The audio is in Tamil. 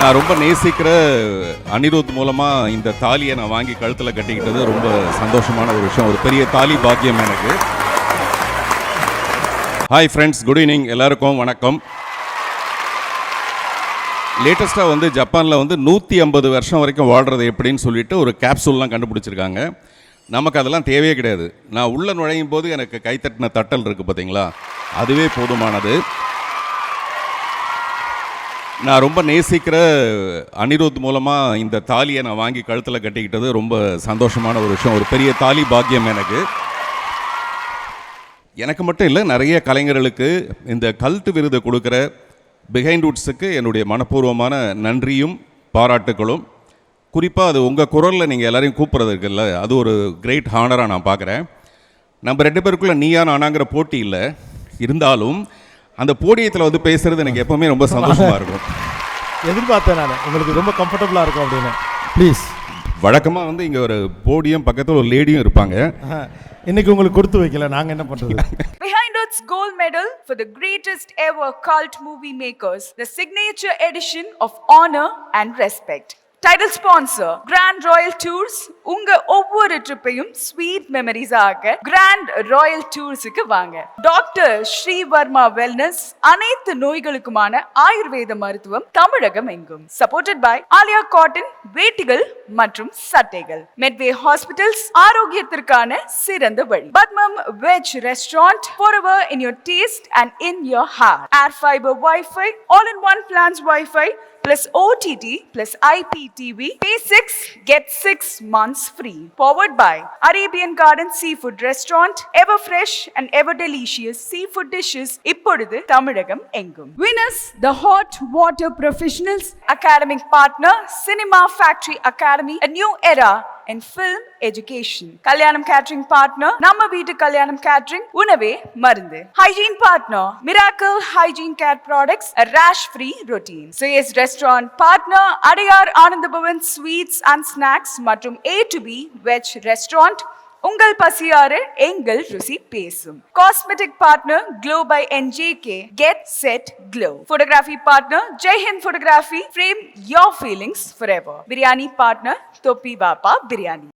நான் ரொம்ப நேசிக்கிற அனிருத் மூலமா இந்த தாலியை நான் வாங்கி கழுத்தில் கட்டிக்கிட்டது ரொம்ப சந்தோஷமான ஒரு விஷயம். ஒரு பெரிய தாலி பாக்கியம் எனக்கு. ஹாய் ஃப்ரெண்ட்ஸ், குட் ஈவினிங், எல்லாருக்கும் வணக்கம். லேட்டஸ்ட்டாக வந்து ஜப்பானில் வந்து 150 வருஷம் வரைக்கும் வாழ்கிறது எப்படின்னு சொல்லிட்டு ஒரு கேப்சூல்லாம் கண்டுபிடிச்சிருக்காங்க. நமக்கு அதெல்லாம் தேவையே கிடையாது. நான் உள்ளே நுழையும் போது எனக்கு கைத்தட்டின தட்டல் இருக்குது பார்த்தீங்களா, அதுவே போதுமானது. நான் ரொம்ப நேசிக்கிற அனிருத் மூலமாக இந்த தாலியை நான் வாங்கி கழுத்தில் கட்டிக்கிட்டது ரொம்ப சந்தோஷமான ஒரு விஷயம். ஒரு பெரிய தாலி பாக்கியம் எனக்கு. எனக்கு மட்டும் இல்லை, நிறைய கலைஞர்களுக்கு இந்த கல்ட் விருதை கொடுக்குற பிஹைண்ட் வுட்ஸுக்கு என்னுடைய மனப்பூர்வமான நன்றியும் பாராட்டுகளும். குறிப்பாக அது உங்கள் குரலில் நீங்கள் எல்லாரையும் கூப்பிட்றது இருக்குல்ல, அது ஒரு கிரேட் ஹானராக நான் பார்க்குறேன். நம்ம 2 பேருக்குள்ளே நீயா நானாங்கிற போட்டி இல்லை, இருந்தாலும் அந்த போடியத்தில் வந்து பேசுகிறது எனக்கு எப்போவுமே ரொம்ப சந்தோஷமாக இருக்கும். எதிர்பார்த்தேன் நான், உங்களுக்கு ரொம்ப கம்ஃபர்டபுளாக இருக்கும் அப்படின்னு. ப்ளீஸ். வழக்கமாக வந்து இங்கே ஒரு போடியம் பக்கத்தில் ஒரு லேடியும் இருப்பாங்க. இன்னைக்கு உங்களுக்கு கொடுத்து வைக்கல, நாங்கள் என்ன பண்ணுறது? Behind its gold medal for the greatest ever cult movie makers, the signature edition of honor and respect. Title sponsor Grand Royal Tours. உங்க ஒவ்வொரு ட்ரிப்பையும் ஸ்வீட் மெமரிஸ் ஆக Grand Royal Toursக்கு வாங்க. டாக்டர் ஸ்ரீவர்மா வெல்னஸ், அனைத்து நோய்களுக்குமான ஆயுர்வேத மருத்துவம் தமிழகம் எங்கும். சப்போர்ட்டட் பை ஆலியா காட்டன் வேட்டிகள் மற்றும் சட்டைகள். மெட்வே ஹாஸ்பிட்டல்ஸ், ஆரோக்கியத்திற்கான சிறந்த வழி. Padmam veg restaurant, forever in your taste and in your heart. Air fiber Wi-Fi, all-in-one plans Wi-Fi plus OTT plus IPTV. Pay 6, get 6 months free. Powered by Arabian Garden Seafood Restaurant. Ever fresh and ever delicious seafood dishes. இப்பொழுது தமிழகம் எங்கும். Winners, the hot water professionals. Academic partner, Cinema Factory Academy. A new era in film education. Kalyanam Catering Partner, நம்ம வீட்டு கல்யாணம் கேட்டரிங், உணவே மருந்து. Hygiene Partner, Miracle Hygiene Care Products, a rash-free routine. Suyes Restaurant Partner, Adyar Anandabhavan Sweets and Snacks மற்றும் A to B Veg Restaurant. உங்கள் பசியார எங்கள் ருசி பேசும். Cosmetic partner Glow by NJK, Get Set Glow. Photography partner Jaihind Photography, frame your feelings forever. Biryani partner Topi Bapa Biryani.